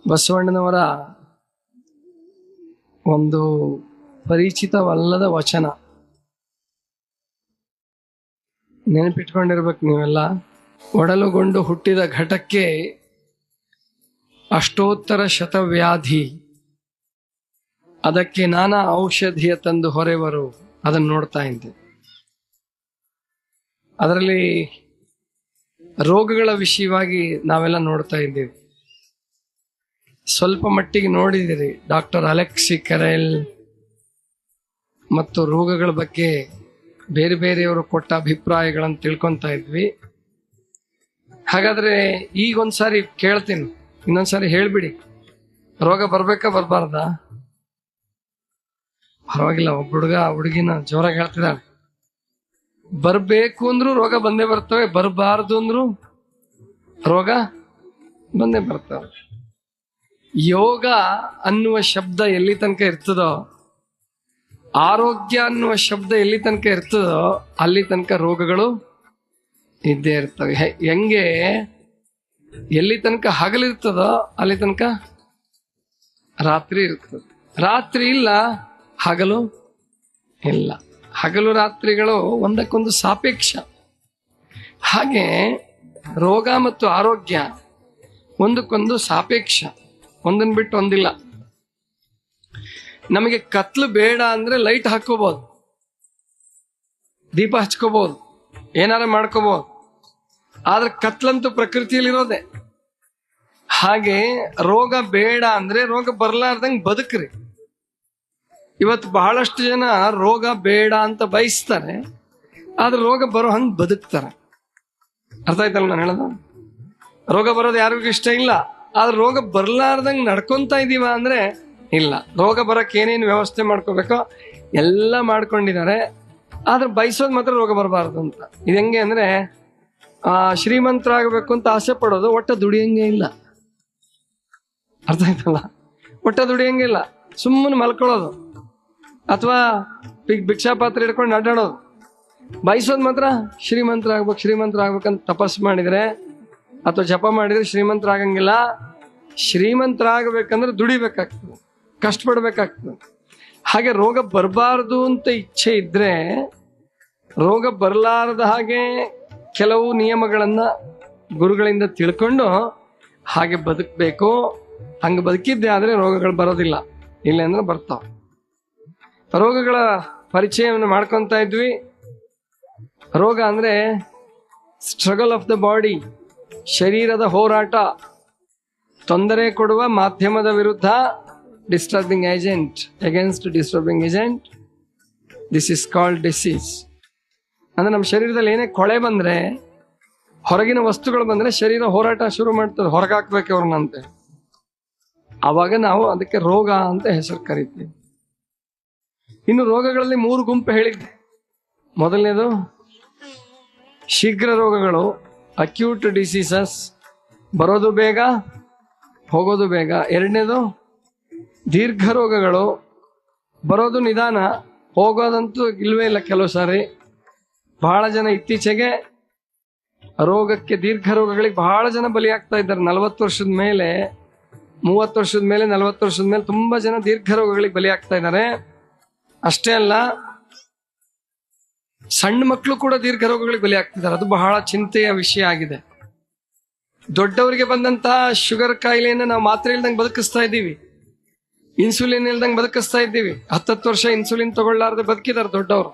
ಬಸವಣ್ಣನವರ ಒಂದು ಪರಿಚಿತವಲ್ಲದ ವಚನ ನೆನಪಿಟ್ಕೊಂಡಿರ್ಬೇಕು ನೀವೆಲ್ಲ. ಒಡಲುಗೊಂಡು ಹುಟ್ಟಿದ ಘಟಕ್ಕೆ ಅಷ್ಟೋತ್ತರ ಶತವ್ಯಾಧಿ, ಅದಕ್ಕೆ ನಾನಾ ಔಷಧಿಯ ತಂದು ಹೊರೆವರು. ಅದನ್ನು ನೋಡ್ತಾ ಇದ್ದೆ. ಅದರಲ್ಲಿ ರೋಗಗಳ ವಿಷಯವಾಗಿ ನಾವೆಲ್ಲ ನೋಡ್ತಾ ಇದ್ದೀವಿ. ಸ್ವಲ್ಪ ಮಟ್ಟಿಗೆ ನೋಡಿದಿರಿ ಡಾಕ್ಟರ್ ಅಲೆಕ್ಸಿ ಕೆರೆಲ್ ಮತ್ತು ರೋಗಗಳ ಬಗ್ಗೆ ಬೇರೆ ಬೇರೆಯವರು ಕೊಟ್ಟ ಅಭಿಪ್ರಾಯಗಳನ್ನು ತಿಳ್ಕೊತಾ ಇದ್ವಿ. ಹಾಗಾದ್ರೆ ಈಗೊಂದ್ಸಾರಿ ಕೇಳ್ತೀನಿ, ಇನ್ನೊಂದ್ಸಾರಿ ಹೇಳ್ಬಿಡಿ, ರೋಗ ಬರ್ಬೇಕಾ ಬರ್ಬಾರ್ದಾ? ಪರವಾಗಿಲ್ಲ, ಒಬ್ಬ ಹುಡುಗಿನ ಜೋರಾಗಿ ಹೇಳ್ತಿದ್ದಾಳೆ. ಬರ್ಬೇಕು ಅಂದ್ರೂ ರೋಗ ಬಂದೇ ಬರ್ತವೆ, ಬರಬಾರ್ದು ಅಂದ್ರೂ ರೋಗ ಬಂದೇ ಬರ್ತವೆ. ಯೋಗ ಅನ್ನುವ ಶಬ್ದ ಎಲ್ಲಿ ತನಕ ಇರ್ತದೋ, ಆರೋಗ್ಯ ಅನ್ನುವ ಶಬ್ದ ಎಲ್ಲಿ ತನಕ ಇರ್ತದೋ ಅಲ್ಲಿ ತನಕ ರೋಗಗಳು ಇದ್ದೇ ಇರ್ತವೆ. ಹೆಂಗೆ ಎಲ್ಲಿ ತನಕ ಹಗಲಿರ್ತದೋ ಅಲ್ಲಿ ತನಕ ರಾತ್ರಿ ಇರ್ತದೆ. ರಾತ್ರಿ ಇಲ್ಲ, ಹಗಲು ಇಲ್ಲ. ಹಗಲು ರಾತ್ರಿಗಳು ಒಂದಕ್ಕೊಂದು ಸಾಪೇಕ್ಷ. ಹಾಗೆ ರೋಗ ಮತ್ತು ಆರೋಗ್ಯ ಒಂದಕ್ಕೊಂದು ಸಾಪೇಕ್ಷ, ಒಂದನ್ನು ಬಿಟ್ಟು ಒಂದಿಲ್ಲ. ನಮಗೆ ಕತ್ಲು ಬೇಡ ಅಂದ್ರೆ ಲೈಟ್ ಹಾಕೋಬಹುದು, ದೀಪ ಹಚ್ಕೋಬಹುದು, ಏನಾರ ಮಾಡ್ಕೋಬಹುದು. ಆದ್ರೆ ಕತ್ಲಂತೂ ಪ್ರಕೃತಿಯಲ್ಲಿರೋದೆ. ಹಾಗೆ ರೋಗ ಬೇಡ ಅಂದ್ರೆ ರೋಗ ಬರ್ಲಾರ್ದಂಗೆ ಬದುಕ್ರಿ. ಇವತ್ತು ಬಹಳಷ್ಟು ಜನ ರೋಗ ಬೇಡ ಅಂತ ಬಯಸ್ತಾರೆ, ಆದ್ರೆ ರೋಗ ಬರೋ ಹಂಗೆ ಬದುಕ್ತಾರೆ. ಅರ್ಥ ಆಯ್ತಲ್ಲ ನಾನು ಹೇಳೋದು? ರೋಗ ಬರೋದು ಯಾರಿಗೂ ಇಷ್ಟ ಇಲ್ಲ, ಆದ್ರೆ ರೋಗ ಬರ್ಲಾರ್ದಂಗೆ ನಡ್ಕೊಂತ ಇದೀವ ಅಂದ್ರೆ ಇಲ್ಲ. ರೋಗ ಬರಕ್ಕೆ ಏನೇನು ವ್ಯವಸ್ಥೆ ಮಾಡ್ಕೋಬೇಕೋ ಎಲ್ಲ ಮಾಡ್ಕೊಂಡಿದ್ದಾರೆ, ಆದ್ರೆ ಬಯಸೋದು ಮಾತ್ರ ರೋಗ ಬರಬಾರ್ದು ಅಂತ. ಇದು ಹೆಂಗೆ ಅಂದ್ರೆ, ಶ್ರೀಮಂತರಾಗಬೇಕು ಅಂತ ಆಸೆ ಪಡೋದು, ಒಟ್ಟ ದುಡಿಯಂಗೆ ಇಲ್ಲ. ಅರ್ಥ ಆಯ್ತಲ್ಲ? ಒಟ್ಟ ದುಡಿಯಂಗೆ ಇಲ್ಲ, ಸುಮ್ಮನೆ ಮಲ್ಕೊಳ್ಳೋದು ಅಥವಾ ಭಿಕ್ಷಾ ಪಾತ್ರೆ ಹಿಡ್ಕೊಂಡು ಅಡ್ಡಾಡೋದು. ಬಯಸೋದು ಮಾತ್ರ ಶ್ರೀಮಂತರಾಗ್ಬೇಕಂತ ತಪಸ್ಸು ಮಾಡಿದ್ರೆ ಅಥವಾ ಜಪ ಮಾಡಿದ್ರೆ ಶ್ರೀಮಂತರಾಗಂಗಿಲ್ಲ. ಶ್ರೀಮಂತರಾಗಬೇಕಂದ್ರೆ ದುಡಿಬೇಕಾಗ್ತದೆ, ಕಷ್ಟಪಡ್ಬೇಕಾಗ್ತದೆ. ಹಾಗೆ ರೋಗ ಬರಬಾರ್ದು ಅಂತ ಇಚ್ಛೆ ಇದ್ರೆ ರೋಗ ಬರಲಾರದ ಹಾಗೆ ಕೆಲವು ನಿಯಮಗಳನ್ನ ಗುರುಗಳಿಂದ ತಿಳ್ಕೊಂಡು ಹಾಗೆ ಬದುಕಬೇಕು. ಹಂಗೆ ಬದುಕಿದ್ದೆ ಆದ್ರೆ ರೋಗಗಳು ಬರೋದಿಲ್ಲ, ಇಲ್ಲ ಅಂದ್ರೆ ಬರ್ತಾವ. ರೋಗಗಳ ಪರಿಚಯವನ್ನು ಮಾಡ್ಕೊತಾ ಇದ್ವಿ. ರೋಗ ಅಂದ್ರೆ ಸ್ಟ್ರಗಲ್ ಆಫ್ ದ ಬಾಡಿ, ಶರೀರದ ಹೋರಾಟ, ತೊಂದರೆ ಕೊಡುವ ಮಾಧ್ಯಮದ ವಿರುದ್ಧ, disturbing agent, against disturbing agent. This is called disease. ಅಂದ್ರೆ ನಮ್ಮ ಶರೀರದಲ್ಲಿ ಏನೇ ಕೊಳೆ ಬಂದ್ರೆ, ಹೊರಗಿನ ವಸ್ತುಗಳು ಬಂದ್ರೆ ಶರೀರ ಹೋರಾಟ ಶುರು ಮಾಡ್ತದೆ, ಹೊರಗಾಕ್ಬೇಕು ಅವ್ರನ್ನಂತೆ. ಆವಾಗ ನಾವು ಅದಕ್ಕೆ ರೋಗ ಅಂತ ಹೆಸರು ಕರಿತೀವಿ. ಇನ್ನು ರೋಗಗಳಲ್ಲಿ 3 ಗುಂಪು ಹೇಳಿದ್ದೆ. ಮೊದಲನೇದು ಶೀಘ್ರ ರೋಗಗಳು, ಅಕ್ಯೂಟ್ ಡಿಸೀಸಸ್, ಬರೋದು ಬೇಗ ಹೋಗೋದು ಬೇಗ. ಎರಡನೇದು ದೀರ್ಘ ರೋಗಗಳು, ಬರೋದು ನಿಧಾನ, ಹೋಗೋದಂತೂ ಇಲ್ವೇ ಇಲ್ಲ. ಕೆಲವು ಸಾರಿ ಬಹಳ ಜನ ಇತ್ತೀಚೆಗೆ ರೋಗಕ್ಕೆ, ದೀರ್ಘ ರೋಗಗಳಿಗೆ ಬಹಳ ಜನ ಬಲಿಯಾಗ್ತಾ ಇದ್ದಾರೆ. 40 ವರ್ಷದ ಮೇಲೆ, 30 ವರ್ಷದ ಮೇಲೆ, 40 ವರ್ಷದ ಮೇಲೆ ತುಂಬಾ ಜನ ದೀರ್ಘ ರೋಗಗಳಿಗೆ ಬಲಿಯಾಗ್ತಾ ಇದ್ದಾರೆ. ಅಷ್ಟೇ ಅಲ್ಲ, ಸಣ್ಣ ಮಕ್ಕಳು ಕೂಡ ದೀರ್ಘ ರೋಗಗಳಿಗೆ ಬಲಿ ಆಗ್ತಿದ್ದಾರೆ. ಅದು ಬಹಳ ಚಿಂತೆಯ ವಿಷಯ ಆಗಿದೆ. ದೊಡ್ಡವರಿಗೆ ಬಂದಂತಹ ಶುಗರ್ ಕಾಯಿಲೆಯನ್ನು ನಾವು ಮಾತ್ರೆ ಇಲ್ದಂಗೆ ಬದುಕಿಸ್ತಾ ಇದ್ದೀವಿ, ಇನ್ಸುಲಿನ್ ಇಲ್ದಂಗೆ ಬದುಕಿಸ್ತಾ ಇದ್ದೀವಿ. 10 ವರ್ಷ ಇನ್ಸುಲಿನ್ ತಗೊಳ್ಳಾರ್ದೆ ಬದುಕಿದ್ದಾರೆ ದೊಡ್ಡವರು.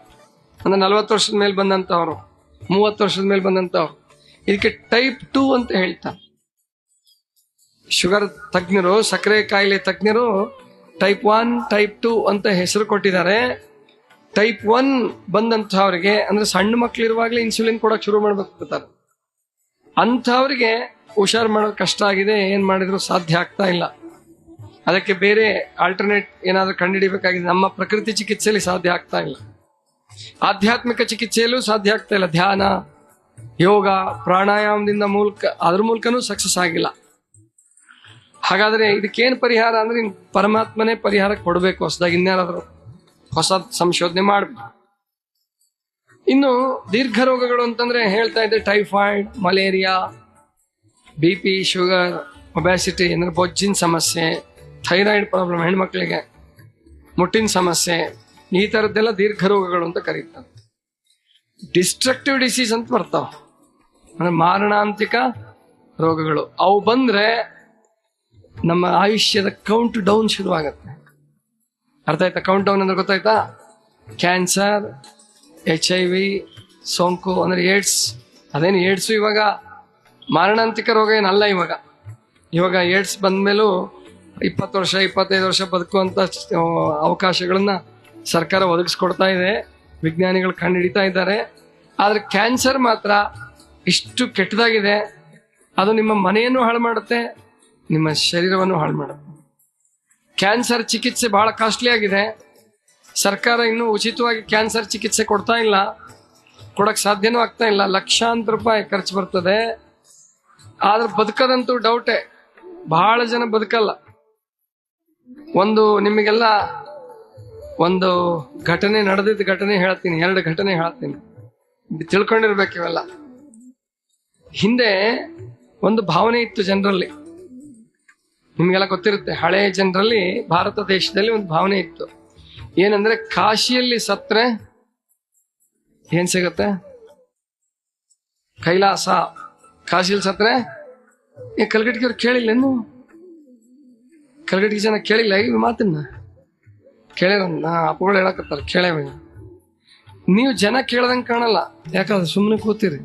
ಅಂದ್ರೆ 40 ವರ್ಷದ ಮೇಲೆ ಬಂದಂತವ್ರು, 30 ವರ್ಷದ ಮೇಲೆ ಬಂದಂತವ್ರು. ಇದಕ್ಕೆ ಟೈಪ್ 2 ಅಂತ ಹೇಳ್ತಾರೆ. ಶುಗರ್ ತಜ್ಞರು, ಸಕ್ಕರೆ ಕಾಯಿಲೆ ತಜ್ಞರು ಟೈಪ್ 1, ಟೈಪ್ 2 ಅಂತ ಹೆಸರು ಕೊಟ್ಟಿದ್ದಾರೆ. ಟೈಪ್ 1 ಬಂದಂಥವ್ರಿಗೆ, ಅಂದ್ರೆ ಸಣ್ಣ ಮಕ್ಳಿರುವಾಗಲೇ ಇನ್ಸುಲಿನ್ ಕೊಡೋಕೆ ಶುರು ಮಾಡ್ಬೇಕು. ಅಂಥವ್ರಿಗೆ ಹುಷಾರು ಮಾಡೋದು ಕಷ್ಟ ಆಗಿದೆ, ಏನ್ ಮಾಡಿದ್ರು ಸಾಧ್ಯ ಆಗ್ತಾ ಇಲ್ಲ. ಅದಕ್ಕೆ ಬೇರೆ ಆಲ್ಟರ್ನೇಟ್ ಏನಾದ್ರೂ ಕಂಡುಹಿಡಿಬೇಕಾಗಿದೆ. ನಮ್ಮ ಪ್ರಕೃತಿ ಚಿಕಿತ್ಸೆಯಲ್ಲಿ ಸಾಧ್ಯ ಆಗ್ತಾ ಇಲ್ಲ, ಆಧ್ಯಾತ್ಮಿಕ ಚಿಕಿತ್ಸೆಯಲ್ಲೂ ಸಾಧ್ಯ ಆಗ್ತಾ ಇಲ್ಲ. ಧ್ಯಾನ, ಯೋಗ, ಪ್ರಾಣಾಯಾಮದಿಂದ ಅದ್ರ ಮೂಲಕನೂ ಸಕ್ಸಸ್ ಆಗಿಲ್ಲ. ಹಾಗಾದ್ರೆ ಇದಕ್ಕೇನು ಪರಿಹಾರ ಅಂದ್ರೆ, ಪರಮಾತ್ಮನೇ ಪರಿಹಾರ ಕೊಡಬೇಕು. ಹೊಸದಾಗಿ ಇನ್ಯಾರಾದ್ರೂ ಹೊಸ ಸಂಶೋಧನೆ ಮಾಡಬೇಕು. ಇನ್ನು ದೀರ್ಘ ರೋಗಗಳು ಅಂತಂದ್ರೆ ಹೇಳ್ತಾ ಇದ್ದೆ, ಟೈಫಾಯ್ಡ್, ಮಲೇರಿಯಾ, BP, ಶುಗರ್, ಒಬ್ಯಾಸಿಟಿ ಅಂದರೆ ಬೊಜ್ಜಿನ ಸಮಸ್ಯೆ, ಥೈರಾಯ್ಡ್ ಪ್ರಾಬ್ಲಮ್ ಹೆಣ್ಮಕ್ಳಿಗೆ, ಮುಟ್ಟಿನ ಸಮಸ್ಯೆ, ಈ ಥರದ್ದೆಲ್ಲ ದೀರ್ಘ ರೋಗಗಳು ಅಂತ ಕರೀತಾರೆ. ಡಿಸ್ಟ್ರಕ್ಟಿವ್ ಡಿಸೀಸ್ ಅಂತ ಬರ್ತಾವ, ಅಂದ್ರೆ ಮಾರಣಾಂತಿಕ ರೋಗಗಳು. ಅವು ಬಂದ್ರೆ ನಮ್ಮ ಆಯುಷ್ಯದ ಕೌಂಟ್ ಡೌನ್ ಶುರುವಾಗತ್ತೆ. ಅರ್ಥ ಆಯ್ತಾ? ಕೌಂಟ್ ಡೌನ್ ಅಂದ್ರೆ ಗೊತ್ತಾಯ್ತಾ? ಕ್ಯಾನ್ಸರ್, HIV, ಸೋಂಕು ಅಂದ್ರೆ ಏಡ್ಸ್. ಅದೇನು ಏಡ್ಸು ಇವಾಗ ಮಾರಣಾಂತಿಕ ರೋಗ ಏನಲ್ಲ. ಇವಾಗ ಏಡ್ಸ್ ಬಂದ್ಮೇಲೂ 20 ವರ್ಷ 25 ವರ್ಷ ಬದುಕುವಂತ ಅವಕಾಶಗಳನ್ನ ಸರ್ಕಾರ ಒದಗಿಸ್ಕೊಡ್ತಾ ಇದೆ, ವಿಜ್ಞಾನಿಗಳು ಕಂಡುಹಿಡಿತಾ ಇದ್ದಾರೆ. ಆದ್ರೆ ಕ್ಯಾನ್ಸರ್ ಮಾತ್ರ ಇಷ್ಟು ಕೆಟ್ಟದಾಗಿದೆ, ಅದು ನಿಮ್ಮ ಮನೆಯನ್ನು ಹಾಳು ಮಾಡುತ್ತೆ, ನಿಮ್ಮ ಶರೀರವನ್ನು ಹಾಳು ಮಾಡುತ್ತೆ. ಕ್ಯಾನ್ಸರ್ ಚಿಕಿತ್ಸೆ ಬಹಳ ಕಾಸ್ಟ್ಲಿ ಆಗಿದೆ. ಸರ್ಕಾರ ಇನ್ನೂ ಉಚಿತವಾಗಿ ಕ್ಯಾನ್ಸರ್ ಚಿಕಿತ್ಸೆ ಕೊಡ್ತಾ ಇಲ್ಲ, ಕೊಡಕ್ ಸಾಧ್ಯನೂ ಆಗ್ತಾ ಇಲ್ಲ. ಲಕ್ಷಾಂತರ ರೂಪಾಯಿ ಖರ್ಚು ಬರ್ತದೆ. ಆದ್ರೆ ಬದುಕದಂತೂ ಡೌಟೇ, ಬಹಳ ಜನ ಬದುಕಲ್ಲ. ನಿಮಗೆಲ್ಲ ಒಂದು ಘಟನೆ ನಡೆದಿದ್ದ ಘಟನೆ ಹೇಳ್ತೀನಿ, 2 ಘಟನೆ ಹೇಳ್ತೀನಿ, ತಿಳ್ಕೊಂಡಿರ್ಬೇಕು ಇವೆಲ್ಲ. ಹಿಂದೆ ಒಂದು ಭಾವನೆ ಇತ್ತು ಜನರಲ್ಲಿ, ನಿಮ್ಗೆಲ್ಲ ಗೊತ್ತಿರುತ್ತೆ. ಹಳೆಯ ಜನರಲ್ಲಿ ಭಾರತ ದೇಶದಲ್ಲಿ ಒಂದು ಭಾವನೆ ಇತ್ತು, ಏನಂದ್ರೆ ಕಾಶಿಯಲ್ಲಿ ಸತ್ರೆ ಏನ್ ಸಿಗತ್ತೆ? ಕೈಲಾಸ. ಕಾಶಿಯಲ್ಲಿ ಸತ್ರೆ ಕಲ್ಗಟ್ಟಿಗೆ ಕೇಳಿಲ್ಲ, ಇನ್ನು ಕಲ್ಗಟ್ಟಿಗೆ ಜನ ಕೇಳಿಲ್ಲ ಈ ಮಾತನ್ನ. ಕೇಳ್ಯಾರ, ಅಪ್ಪಗಳು ಹೇಳಕತ್ತಾರ, ಕೇಳೇವ. ನೀವು ಜನ ಕೇಳ್ದಂಗೆ ಕಾಣಲ್ಲ, ಯಾಕಂದ್ರೆ ಸುಮ್ಮನೆ ಕೂತೀರಿ.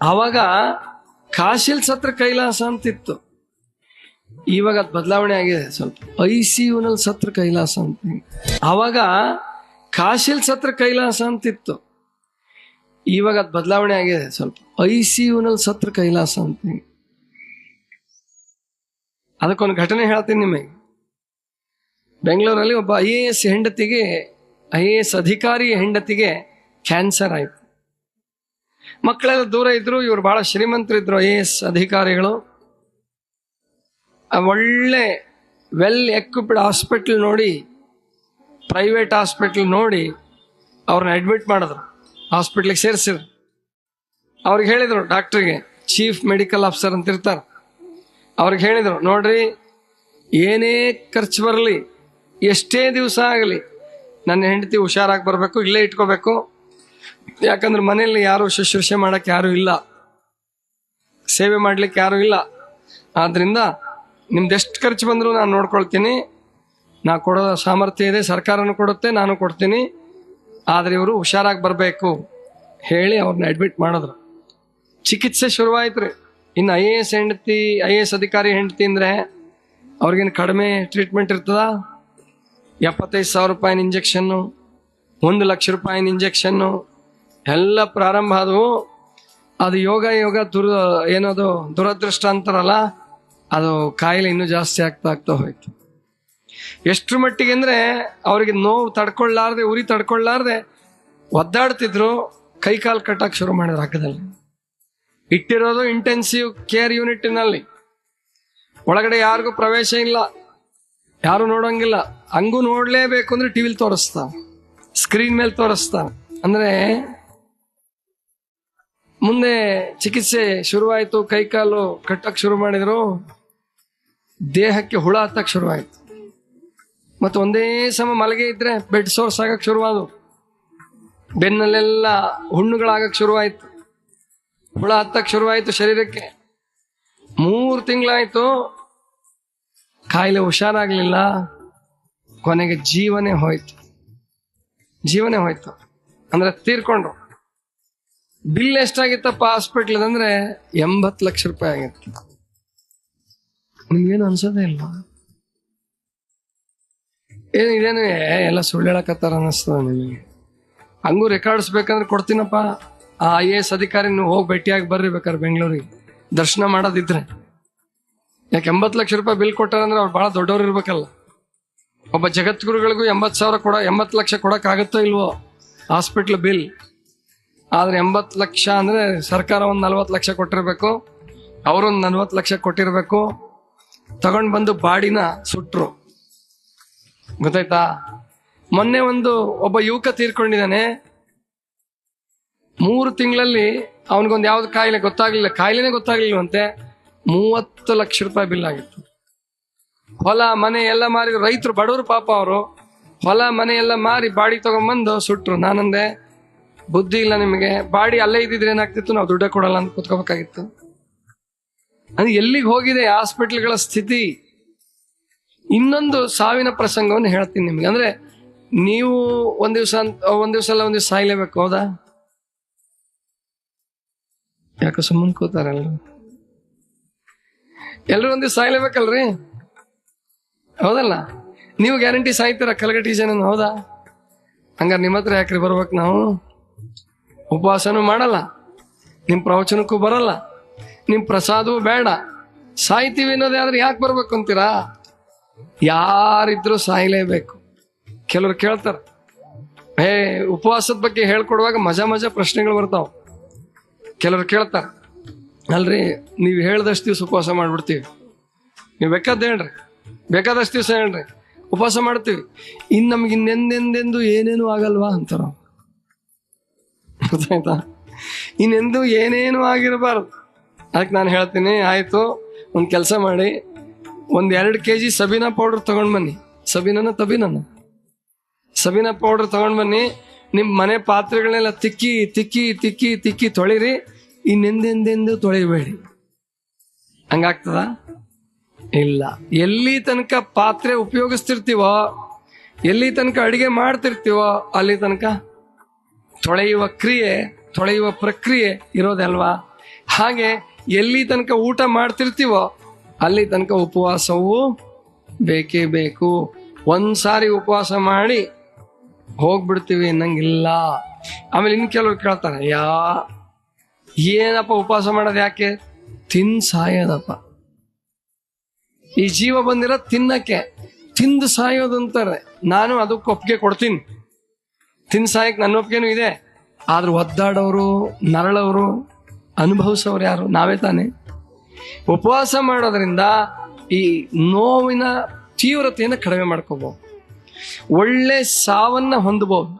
ಆವಾಗ ಕಾಶಿಲ್ ಸತ್ರ ಕೈಲಾಸ ಅಂತಿತ್ತು. ಇವಾಗ ಅದು ಬದಲಾವಣೆ ಆಗಿದೆ ಸ್ವಲ್ಪ. ICUನಲ್ಲಿ ಸತ್ರ ಕೈಲಾಸ ಅಂತ. ಆವಾಗ ಕಾಶಿಲ್ ಸತ್ರ ಕೈಲಾಸ ಅಂತಿತ್ತು, ಇವಾಗ ಅದು ಬದಲಾವಣೆ ಆಗಿದೆ ಸ್ವಲ್ಪ. ICUನಲ್ಲಿ ಸತ್ರ ಕೈಲಾಸ ಅಂತ. ಅದಕ್ಕೊಂದು ಘಟನೆ ಹೇಳ್ತೀನಿ ನಿಮಗೆ. ಬೆಂಗಳೂರಲ್ಲಿ ಒಬ್ಬ IAS ಹೆಂಡತಿಗೆ, IAS ಅಧಿಕಾರಿ ಹೆಂಡತಿಗೆ ಕ್ಯಾನ್ಸರ್ ಆಯ್ತು. ಮಕ್ಕಳೆಲ್ಲ ದೂರ ಇದ್ರು, ಇವ್ರು ಬಹಳ ಶ್ರೀಮಂತರಿದ್ರು IAS ಅಧಿಕಾರಿಗಳು. ಒಳ್ಳೆ ವೆಲ್ ಎಕ್ವಿಪ್ಡ್ ಹಾಸ್ಪಿಟಲ್ ನೋಡಿ, ಪ್ರೈವೇಟ್ ಹಾಸ್ಪಿಟಲ್ ನೋಡಿ ಅವ್ರನ್ನ ಅಡ್ಮಿಟ್ ಮಾಡಿದ್ರು, ಹಾಸ್ಪಿಟ್ಲಿಗೆ ಸೇರಿಸಿದ್ರು. ಅವ್ರಿಗೆ ಹೇಳಿದ್ರು, ಡಾಕ್ಟ್ರಿಗೆ, ಚೀಫ್ ಮೆಡಿಕಲ್ ಆಫೀಸರ್ ಅಂತ ಇರ್ತಾರೆ, ಅವ್ರಿಗೆ ಹೇಳಿದ್ರು, ನೋಡ್ರಿ, ಏನೇ ಖರ್ಚು ಬರಲಿ, ಎಷ್ಟೇ ದಿವಸ ಆಗಲಿ, ನನ್ನ ಹೆಂಡತಿ ಹುಷಾರಾಗಿ ಬರಬೇಕು, ಇಲ್ಲೇ ಇಟ್ಕೋಬೇಕು. ಯಾಕಂದ್ರೆ ಮನೆಯಲ್ಲಿ ಯಾರು ಶುಶ್ರೂಷೆ ಮಾಡಕ್ಕೆ ಯಾರು ಇಲ್ಲ, ಸೇವೆ ಮಾಡ್ಲಿಕ್ಕೆ ಯಾರು ಇಲ್ಲ. ಆದ್ರಿಂದ ನಿಮ್ದೆಷ್ಟು ಖರ್ಚು ಬಂದರೂ ನಾನು ನೋಡ್ಕೊಳ್ತೀನಿ, ನಾ ಕೊಡೋ ಸಾಮರ್ಥ್ಯ ಇದೆ, ಸರ್ಕಾರನೂ ಕೊಡುತ್ತೆ, ನಾನು ಕೊಡ್ತೀನಿ. ಆದ್ರೆ ಇವರು ಹುಷಾರಾಗಿ ಬರಬೇಕು ಹೇಳಿ ಅವ್ರನ್ನ ಅಡ್ಮಿಟ್ ಮಾಡಿದ್ರು. ಚಿಕಿತ್ಸೆ ಶುರುವಾಯ್ತು ರೀ. ಇನ್ನು IAS ಅಧಿಕಾರಿ ಹೆಂಡತಿ ಅಂದ್ರೆ ಅವ್ರಿಗೇನು ಕಡಿಮೆ ಟ್ರೀಟ್ಮೆಂಟ್ ಇರ್ತದ? 75,000 ರೂಪಾಯಿನ ಇಂಜೆಕ್ಷನ್ನು, 1 ಲಕ್ಷ ರೂಪಾಯಿನ ಇಂಜೆಕ್ಷನ್ನು ಎಲ್ಲ ಪ್ರಾರಂಭ ಆದವು. ಅದು ಯೋಗ ಏನದು ದುರದೃಷ್ಟ ಅಂತಾರಲ್ಲ, ಅದು ಕಾಯಿಲೆ ಇನ್ನೂ ಜಾಸ್ತಿ ಆಗ್ತಾ ಹೋಯ್ತು. ಎಷ್ಟ್ರ ಮಟ್ಟಿಗೆ ಅಂದ್ರೆ ಅವ್ರಿಗೆ ನೋವು ತಡ್ಕೊಳ್ಳಾರ್ದೆ, ಉರಿ ತಡ್ಕೊಳ್ಳಾರ್ದೆ ಒದ್ದಾಡ್ತಿದ್ರು, ಕೈಕಾಲು ಕಟ್ಟಕ್ಕೆ ಶುರು ಮಾಡಿದ್ರು. ಹಗ್ಗದಲ್ಲಿ ಇಟ್ಟಿರೋದು ಇಂಟೆನ್ಸಿವ್ ಕೇರ್ ಯೂನಿಟ್ನಲ್ಲಿ, ಒಳಗಡೆ ಯಾರಿಗೂ ಪ್ರವೇಶ ಇಲ್ಲ, ಯಾರು ನೋಡೋಂಗಿಲ್ಲ. ಹಂಗೂ ನೋಡ್ಲೇಬೇಕು ಅಂದ್ರೆ ಟಿವಿಲಿ ತೋರಿಸ್ತಾವ, ಸ್ಕ್ರೀನ್ ಮೇಲೆ ತೋರಿಸ್ತಾವ. ಅಂದ್ರೆ ಮುಂದೆ ಚಿಕಿತ್ಸೆ ಶುರುವಾಯ್ತು, ಕೈಕಾಲು ಕಟ್ಟಕ್ಕೆ ಶುರು ಮಾಡಿದ್ರು, ದೇಹಕ್ಕೆ ಹುಳ ಹತ್ತಕ್ಕೆ ಶುರುವಾಯ್ತು. ಮತ್ತೆ ಒಂದೇ ಸಮ ಮಲಗೆ ಇದ್ರೆ ಬೆಡ್ ಸೋರ್ಸ್ ಆಗಕ್ಕೆ ಶುರುವಾದವು, ಬೆನ್ನಲ್ಲೆಲ್ಲ ಹುಣ್ಣುಗಳಾಗಕ್ಕೆ ಶುರುವಾಯ್ತು, ಹುಳ ಹತ್ತಕ್ಕೆ ಶುರುವಾಯ್ತು ಶರೀರಕ್ಕೆ. 3 ತಿಂಗಳಾಯ್ತು, ಕಾಯಿಲೆ ಹುಷಾರಾಗ್ಲಿಲ್ಲ. ಕೊನೆಗೆ ಜೀವನೇ ಹೋಯ್ತು ಅಂದ್ರೆ ತೀರ್ಕೊಂಡ್ರು. ಬಿಲ್ ಎಷ್ಟಾಗಿತ್ತಪ್ಪ ಹಾಸ್ಪಿಟ್ಲ್ ಅಂದ್ರೆ 80 ಲಕ್ಷ ರೂಪಾಯಿ ಆಗಿತ್ತು. ನಿಮ್ಗೇನು ಅನ್ಸೋದೇ ಇಲ್ವಾ? ಇದೇನು ಎಲ್ಲ ಸುಳ್ಳು ಹೇಳಕತ್ತಾರ ಅನ್ನಿಸ್ತದ ನಿಮಗೆ? ಹಂಗೂ ರೆಕಾರ್ಡ್ಸ್ ಬೇಕಂದ್ರೆ ಕೊಡ್ತೀನಪ್ಪ. ಆ IAS ಅಧಿಕಾರಿ ನೀವು ಹೋಗಿ ಭೇಟಿಯಾಗಿ ಬರ್ರಿ ಬೇಕಾದ್ರೆ ಬೆಂಗಳೂರಿಗೆ, ದರ್ಶನ ಮಾಡೋದಿದ್ರೆ. ಯಾಕೆ 80 ಲಕ್ಷ ರೂಪಾಯಿ ಬಿಲ್ ಕೊಟ್ಟಾರಂದ್ರೆ ಅವ್ರು ಬಹಳ ದೊಡ್ಡವ್ರು ಇರ್ಬೇಕಲ್ಲ. ಒಬ್ಬ ಜಗದ್ಗುರುಗಳಿಗೂ 80 ಲಕ್ಷ ಕೊಡಕ್ ಆಗುತ್ತೋ ಇಲ್ವೋ ಹಾಸ್ಪಿಟ್ಲ್ ಬಿಲ್. ಆದ್ರೆ 80 ಲಕ್ಷ ಅಂದ್ರೆ ಸರ್ಕಾರ ಒಂದು 40 ಲಕ್ಷ ಕೊಟ್ಟಿರ್ಬೇಕು, ಅವರೊಂದು 40 ಲಕ್ಷ ಕೊಟ್ಟಿರ್ಬೇಕು. ತಗೊಂಡ್ ಬಂದು ಬಾಡಿನ ಸುಟ್ರು. ಗೊತ್ತಾಯ್ತಾ? ಮೊನ್ನೆ ಒಬ್ಬ ಯುವಕ ತೀರ್ಕೊಂಡಿದ್ದಾನೆ. 3 ತಿಂಗಳಲ್ಲಿ ಅವನಿಗೊಂದು ಯಾವ್ದು ಕಾಯಿಲೆ ಗೊತ್ತಾಗ್ಲಿಲ್ಲ, ಕಾಯಿಲೆನೇ ಗೊತ್ತಾಗ್ಲಿಲ್ವಂತೆ. 30 ಲಕ್ಷ ರೂಪಾಯಿ ಬಿಲ್ ಆಗಿತ್ತು. ಹೊಲ ಮನೆ ಎಲ್ಲ ಮಾರಿ, ರೈತರು ಬಡವರು ಪಾಪ, ಅವರು ಹೊಲ ಮನೆ ಎಲ್ಲ ಮಾರಿ ಬಾಡಿ ತಗೊಂಡ್ಬಂದು ಸುಟ್ರು. ನಾನಂದೆ, ಬುದ್ಧಿ ಇಲ್ಲ ನಿಮಗೆ, ಬಾಡಿ ಅಲ್ಲೇ ಇದ್ದಿದ್ರೆ ಏನಾಗ್ತಿತ್ತು, ನಾವು ದುಡ್ಡ ಕೊಡಲ್ಲ ಅಂತ ಕೂತ್ಕೋಬೇಕಾಗಿತ್ತು. ಅಂದ್ರೆ ಎಲ್ಲಿಗೆ ಹೋಗಿದೆ ಹಾಸ್ಪಿಟ್ಲ್ಗಳ ಸ್ಥಿತಿ. ಇನ್ನೊಂದು ಸಾವಿನ ಪ್ರಸಂಗವನ್ನು ಹೇಳ್ತೀನಿ ನಿಮ್ಗೆ. ಅಂದ್ರೆ ನೀವು ಒಂದ್ ದಿವಸ ಅಲ್ಲ ಒಂದ್ ದಿವಸ ಸಾಯ್ಲೇಬೇಕು, ಹೌದಾ? ಯಾಕೆ ಸುಮ್ಮನೆ ಕೂತಾರ ಎಲ್ರು ಒಂದ್ ದಿವಸ ಸಾಯ್ಲೇಬೇಕಲ್ರಿ, ಹೌದಲ್ಲ? ನೀವು ಗ್ಯಾರಂಟಿ ಸಾಯ್ತೀರ ಕಲಗಟ್ಟಿ ಜನ, ಹೌದಾ? ಹಂಗಾರೆ ನಿಮ್ಮ ಹತ್ರ ಯಾಕ್ರಿ ಬರ್ಬೇಕು ನಾವು? ಉಪವಾಸನೂ ಮಾಡಲ್ಲ, ನಿಮ್ ಪ್ರವಚನಕ್ಕೂ ಬರಲ್ಲ, ನಿಮ್ ಪ್ರಸಾದವೂ ಬೇಡ, ಸಾಯ್ತೀವಿ ಅನ್ನೋದೇ ಆದ್ರೆ ಯಾಕೆ ಬರ್ಬೇಕು ಅಂತೀರಾ? ಯಾರಿದ್ರು ಸಾಯ್ಲೇಬೇಕು. ಕೆಲವ್ರು ಕೇಳ್ತಾರ, ಉಪವಾಸದ ಬಗ್ಗೆ ಹೇಳ್ಕೊಡುವಾಗ ಮಜಾ ಪ್ರಶ್ನೆಗಳು ಬರ್ತಾವ. ಕೆಲವ್ರು ಕೇಳ್ತಾರ, ಅಲ್ರಿ ನೀವು ಹೇಳ್ದಷ್ಟು ದಿವ್ಸ ಉಪವಾಸ ಮಾಡ್ಬಿಡ್ತೀವಿ, ನೀವು ಬೇಕಾದಷ್ಟು ದಿವಸ ಹೇಳ್ರಿ, ಉಪವಾಸ ಮಾಡ್ತೀವಿ, ನಮ್ಗೆ ಇನ್ನೆಂದೆಂದೆಂದು ಏನೇನು ಆಗಲ್ವಾ ಅಂತಾರ. ಗೊತ್ತಾಯ್ತಾ? ಇನ್ನೆಂದು ಏನೇನು ಆಗಿರಬಾರ್ದು. ಅದಕ್ಕೆ ನಾನು ಹೇಳ್ತೀನಿ, ಆಯ್ತು ಒಂದು ಕೆಲಸ ಮಾಡಿ, 2 kg ಸಬೀನಾ ಪೌಡರ್ ತಗೊಂಡ್ ಬನ್ನಿ. ಸಬೀನಾ ಪೌಡರ್ ತಗೊಂಡ್ ಬನ್ನಿ. ನಿಮ್ ಮನೆ ಪಾತ್ರೆಗಳನ್ನೆಲ್ಲ ತಿಕ್ಕಿ ತಿಕ್ಕಿ ತಿಕ್ಕಿ ತಿಕ್ಕಿ ತೊಳಿರಿ, ಇನ್ನೆಂದೆಂದೆಂದು ತೊಳಿಬೇಡಿ. ಹಂಗಾಗ್ತದ? ಇಲ್ಲ. ಎಲ್ಲಿ ತನಕ ಪಾತ್ರೆ ಉಪಯೋಗಿಸ್ತಿರ್ತೀವೋ, ಎಲ್ಲಿ ತನಕ ಅಡಿಗೆ ಮಾಡ್ತಿರ್ತೀವೋ, ಅಲ್ಲಿ ತನಕ ತೊಳೆಯುವ ಪ್ರಕ್ರಿಯೆ ಇರೋದಲ್ವಾ? ಹಾಗೆ ಎಲ್ಲಿ ತನಕ ಊಟ ಮಾಡ್ತಿರ್ತೀವೋ ಅಲ್ಲಿ ತನಕ ಉಪವಾಸವು ಬೇಕೇ ಬೇಕು. ಒಂದ್ಸಾರಿ ಉಪವಾಸ ಮಾಡಿ ಹೋಗ್ಬಿಡ್ತೀವಿ ಅನ್ನಂಗಿಲ್ಲ. ಆಮೇಲೆ ಇನ್ ಕೆಲವ್ರು ಕೇಳ್ತಾರೆ, ಏನಪ್ಪ ಉಪವಾಸ ಮಾಡೋದು ಯಾಕೆ? ಸಾಯೋದಪ್ಪ. ಈ ಜೀವ ಬಂದಿರೋ ತಿನ್ನಕ್ಕೆ, ತಿಂದು ಸಾಯೋದು ಅಂತಾರೆ. ನಾನು ಅದಕ್ಕೆ ಒಪ್ಪಿಗೆ ಕೊಡ್ತೀನಿ, ಸಾಯಕ್ ನನ್ನ ಒಪ್ಪಿಗೆನೂ ಇದೆ. ಆದ್ರೂ ಒದ್ದಾಡೋರು, ನರಳವರು, ಅನುಭವಿಸೋರು ಯಾರು? ನಾವೇ ತಾನೆ. ಉಪವಾಸ ಮಾಡೋದ್ರಿಂದ ಈ ನೋವಿನ ತೀವ್ರತೆಯನ್ನು ಕಡಿಮೆ ಮಾಡ್ಕೋಬಹುದು, ಒಳ್ಳೆ ಸಾವನ್ನ ಹೊಂದಬಹುದು,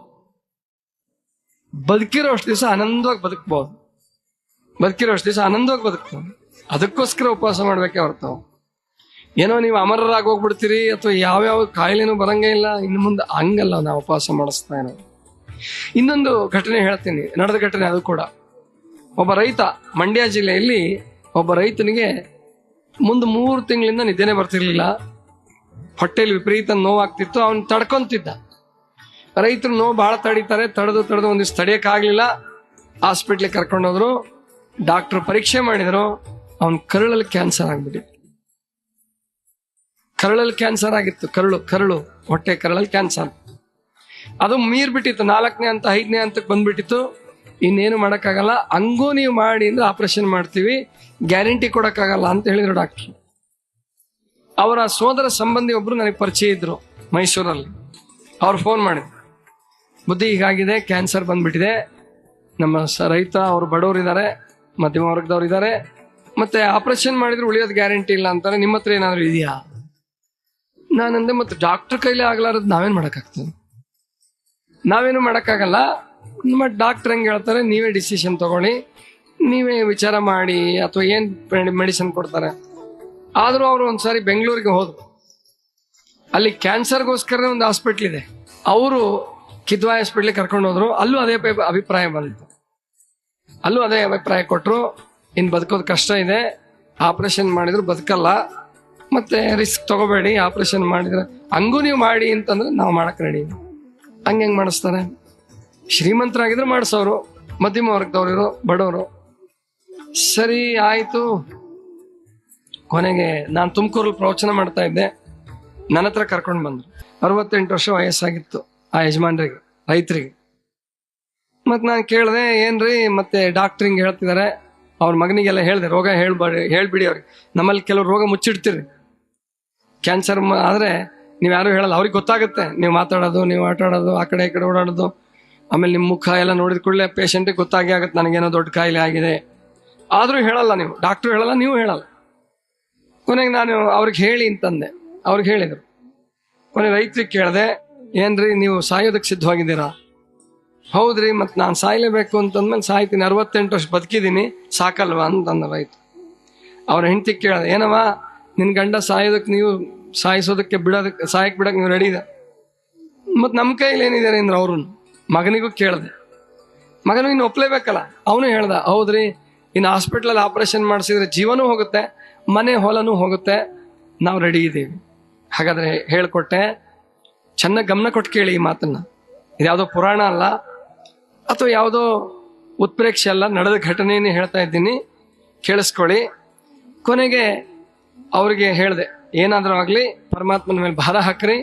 ಬದುಕಿರೋಷ್ಟು ದಿವಸ ಆನಂದವಾಗಿ ಬದುಕಬಹುದು. ಅದಕ್ಕೋಸ್ಕರ ಉಪವಾಸ ಮಾಡ್ಬೇಕೆ ಹೊರತು ಏನೋ ನೀವು ಅಮರರಾಗಿ ಹೋಗ್ಬಿಡ್ತೀರಿ ಅಥವಾ ಯಾವ್ಯಾವ ಕಾಯಿಲೆನೂ ಬರಂಗೇ ಇಲ್ಲ ಇನ್ನು ಮುಂದೆ, ಹಂಗಲ್ಲ ನಾವು ಉಪವಾಸ ಮಾಡಿಸ್ತಾ ಇರೋದು. ಇನ್ನೊಂದು ಘಟನೆ ಹೇಳ್ತೀನಿ, ನಡೆದ ಘಟನೆ. ಅದು ಕೂಡ ಒಬ್ಬ ರೈತ, ಮಂಡ್ಯ ಜಿಲ್ಲೆಯಲ್ಲಿ ಒಬ್ಬ ರೈತನಿಗೆ ಮುಂದೆ 3 ತಿಂಗಳಿಂದ ನಿದ್ದೆನೆ ಬರ್ತಿರ್ಲಿಲ್ಲ. ಹೊಟ್ಟೆಲಿ ವಿಪರೀತ ನೋವಾಗ್ತಿತ್ತು. ಅವನು ತಡ್ಕೊಂತಿದ್ದ. ರೈತರು ನೋವು ಬಹಳ ತಡೀತಾರೆ, ತಡೆದು ಒಂದ್ ದಿವ್ಸ ತಡೆಯಕ್ಕಾಗ್ಲಿಲ್ಲ. ಹಾಸ್ಪಿಟ್ಲಿಗೆ ಕರ್ಕೊಂಡೋದ್ರು. ಡಾಕ್ಟರ್ ಪರೀಕ್ಷೆ ಮಾಡಿದ್ರು, ಅವನ್ ಕರುಳಲ್ಲಿ ಕ್ಯಾನ್ಸರ್ ಆಗ್ಬಿಟ್ಟಿತ್ತು. ಕರಳು ಹೊಟ್ಟೆ ಕರಳಲ್ಲಿ ಕ್ಯಾನ್ಸರ್. ಅದು ಮೀರ್ಬಿಟ್ಟಿತ್ತು, 4ನೇ ಹಂತ 5ನೇ ಹಂತಕ್ಕೆ ಬಂದ್ಬಿಟ್ಟಿತ್ತು. ಇನ್ನೇನು ಮಾಡಕ್ಕಾಗಲ್ಲ, ಹಂಗೂ ನೀವು ಮಾಡಿ ಅಂದ್ರೆ ಆಪರೇಷನ್ ಮಾಡ್ತೀವಿ, ಗ್ಯಾರಂಟಿ ಕೊಡಕ್ಕಾಗಲ್ಲ ಅಂತ ಹೇಳಿದ್ರು ಡಾಕ್ಟರ್. ಅವರ ಸೋದರ ಸಂಬಂಧಿ ಒಬ್ರು ನನಗೆ ಪರಿಚಯ ಇದ್ರು ಮೈಸೂರಲ್ಲಿ. ಅವ್ರು ಫೋನ್ ಮಾಡಿದ್ರು, ಬುದ್ಧಿ ಹೀಗಾಗಿದೆ, ಕ್ಯಾನ್ಸರ್ ಬಂದ್ಬಿಟ್ಟಿದೆ, ನಮ್ಮ ರೈತ ಅವರು ಬಡವರಿದ್ದಾರೆ, ಮಧ್ಯಮ ವರ್ಗದವ್ರು ಇದ್ದಾರೆ, ಮತ್ತೆ ಆಪರೇಷನ್ ಮಾಡಿದ್ರೆ ಉಳಿಯೋದು ಗ್ಯಾರಂಟಿ ಇಲ್ಲ ಅಂತಾರೆ, ನಿಮ್ಮ ಹತ್ರ ಏನಾದ್ರು ಇದೆಯಾ? ನಾನಂದೆ, ಮತ್ತೆ ಡಾಕ್ಟರ್ ಕೈಲೇ ಆಗ್ಲಾರದು ನಾವೇನ್ ಮಾಡಕ್ಕಾಗ್ತದೆ? ನಾವೇನು ಮಾಡಕ್ಕಾಗಲ್ಲ. ಮತ್ತೆ ಡಾಕ್ಟರ್ ಹೆಂಗೆ ಹೇಳ್ತಾರೆ, ನೀವೇ ಡಿಸಿಷನ್ ತಗೊಳ್ಳಿ, ನೀವೇ ವಿಚಾರ ಮಾಡಿ, ಅಥವಾ ಏನ್ ಮೆಡಿಸಿನ್ ಕೊಡ್ತಾರೆ. ಆದ್ರೂ ಅವರು ಒಂದ್ಸಾರಿ ಬೆಂಗಳೂರಿಗೆ ಹೋದ್ರು. ಅಲ್ಲಿ ಕ್ಯಾನ್ಸರ್ಗೋಸ್ಕರ ಒಂದು ಹಾಸ್ಪಿಟ್ಲ್ ಇದೆ, ಅವರು ಕಿದ್ವಾಯಿ ಹಾಸ್ಪಿಟ್ಲಿಗೆ ಕರ್ಕೊಂಡು ಹೋದ್ರು. ಅಲ್ಲೂ ಅದೇ ಅಭಿಪ್ರಾಯ ಬಂದಿತ್ತು. ಅಲ್ಲೂ ಅದೇ ಅಭಿಪ್ರಾಯ ಕೊಟ್ರು, ಇನ್ ಬದುಕೋದು ಕಷ್ಟ ಇದೆ, ಆಪರೇಷನ್ ಮಾಡಿದ್ರು ಬದುಕಲ್ಲ, ಮತ್ತೆ ರಿಸ್ಕ್ ತಗೋಬೇಡಿ, ಆಪರೇಷನ್ ಮಾಡಿದ್ರೆ ಹಂಗೂ ನೀವು ಮಾಡಿ ಅಂತಂದ್ರೆ ನಾವು ಮಾಡಕ್ ರೆಡಿ. ಹೆಂಗ್ ಮಾಡಿಸ್ತಾರೆ? ಶ್ರೀಮಂತರಾಗಿದ್ರೆ ಮಾಡಿಸೋರು, ಮಧ್ಯಮ ವರ್ಗದವ್ರು, ಬಡವರು. ಸರಿ ಆಯ್ತು. ಕೊನೆಗೆ ನಾನು ತುಮಕೂರಲ್ಲಿ ಪ್ರವಚನ ಮಾಡ್ತಾ ಇದ್ದೆ, ನನ್ನ ಹತ್ರ ಕರ್ಕೊಂಡು ಬಂದ್ರು. 68 ವರ್ಷ ವಯಸ್ಸಾಗಿತ್ತು ಆ ಯಜಮಾನ್ರಿಗೆ, ರೈತರಿಗೆ. ಮತ್ ನಾನು ಕೇಳಿದೆ, ಏನ್ರಿ ಮತ್ತೆ ಡಾಕ್ಟರ್ ಹಿಂಗೆ ಹೇಳ್ತಿದ್ದಾರೆ. ಅವ್ರ ಮಗನಿಗೆಲ್ಲ ಹೇಳಿದೆ, ರೋಗ ಹೇಳ್ಬಿಡಿ ಅವ್ರಿಗೆ. ನಮ್ಮಲ್ಲಿ ಕೆಲವು ರೋಗ ಮುಚ್ಚಿಡ್ತೀರಿ, ಕ್ಯಾನ್ಸರ್ ಆದ್ರೆ ನೀವ್ ಯಾರು ಹೇಳಲ್ಲ, ಅವ್ರಿಗೆ ಗೊತ್ತಾಗುತ್ತೆ. ನೀವು ಮಾತಾಡೋದು, ನೀವು ಆಟ ಆಡೋದು, ಆ ಕಡೆ ಈ ಕಡೆ ಓಡಾಡೋದು, ಆಮೇಲೆ ನಿಮ್ಮ ಮುಖ ಎಲ್ಲ ನೋಡಿದ ಕೂಡಲೇ ಪೇಷಂಟಿಗೆ ಗೊತ್ತಾಗಿ ಆಗುತ್ತೆ ನನಗೇನೋ ದೊಡ್ಡ ಕಾಯಿಲೆ ಆಗಿದೆ. ಆದ್ರೂ ಹೇಳಲ್ಲ, ನೀವು ಡಾಕ್ಟರ್ ಹೇಳಲ್ಲ, ನೀವು ಹೇಳಲ್ಲ. ಕೊನೆಗೆ ನಾನು ಅವ್ರಿಗೆ ಹೇಳಿ ಅಂತಂದೆ, ಅವ್ರಿಗೆ ಹೇಳಿದ್ರು. ಕೊನೆ ರೈತರಿಗೆ ಕೇಳಿದೆ, ಏನ್ರಿ ನೀವು ಸಾಯೋದಕ್ಕೆ ಸಿದ್ಧವಾಗಿದ್ದೀರಾ? ಹೌದ್ರಿ, ಮತ್ ನಾನು ಸಾಯ್ಲೇಬೇಕು ಅಂತಂದ್ಮೇಲೆ ಸಾಯ್ತೀನಿ, 68 ವರ್ಷ ಬದುಕಿದ್ದೀನಿ, ಸಾಕಲ್ವಾ ಅಂತಂದ ರೈತ. ಅವ್ರ ಹೆಂಡತಿ ಕೇಳ್ದ, ಏನವ ನಿನ್ ಗಂಡ ಸಾಯಿಸೋದಕ್ಕೆ ಸಾಯಕ್ ಬಿಡಕ್ ನೀವು ರೆಡಿ ಇದೆ? ಮತ್ ನಮ್ ಕೈಲಿ ಏನಿದ್ದಾರೆ ಅಂದ್ರೆ ಅವ್ರು ಮಗನಿಗೂ ಕೇಳ್ದೆ, ಮಗನು ಇನ್ನು ಒಪ್ಲೇಬೇಕಲ್ಲ. ಅವನು ಹೇಳ್ದ, ಹೌದ್ರಿ, ಇನ್ನು ಹಾಸ್ಪಿಟ್ಲಲ್ಲಿ ಆಪರೇಷನ್ ಮಾಡಿಸಿದ್ರೆ ಜೀವನೂ ಹೋಗುತ್ತೆ, ಮನೆ ಹೊಲನೂ ಹೋಗುತ್ತೆ, ನಾವು ರೆಡಿ ಇದ್ದೀವಿ. ಹಾಗಾದ್ರೆ ಹೇಳ್ಕೊಟ್ಟೆ, ಚೆನ್ನಾಗಿ ಗಮನ ಕೊಟ್ಟು ಕೇಳಿ ಈ ಮಾತನ್ನ. ಇದ್ಯಾವುದೋ ಪುರಾಣ ಅಲ್ಲ ಅಥವಾ ಯಾವುದೋ ಉತ್ಪ್ರೇಕ್ಷೆ ಅಲ್ಲ, ನಡೆದ ಘಟನೆಯನ್ನೇ ಹೇಳ್ತಾ ಇದ್ದೀನಿ, ಕೇಳಿಸ್ಕೊಳ್ಳಿ. ಕೊನೆಗೆ ಅವ್ರಿಗೆ ಹೇಳ್ದೆ, ಏನಾದ್ರೂ ಆಗ್ಲಿ ಪರಮಾತ್ಮನ ಮೇಲೆ ಭಾರ ಹಾಕ್ರಿ,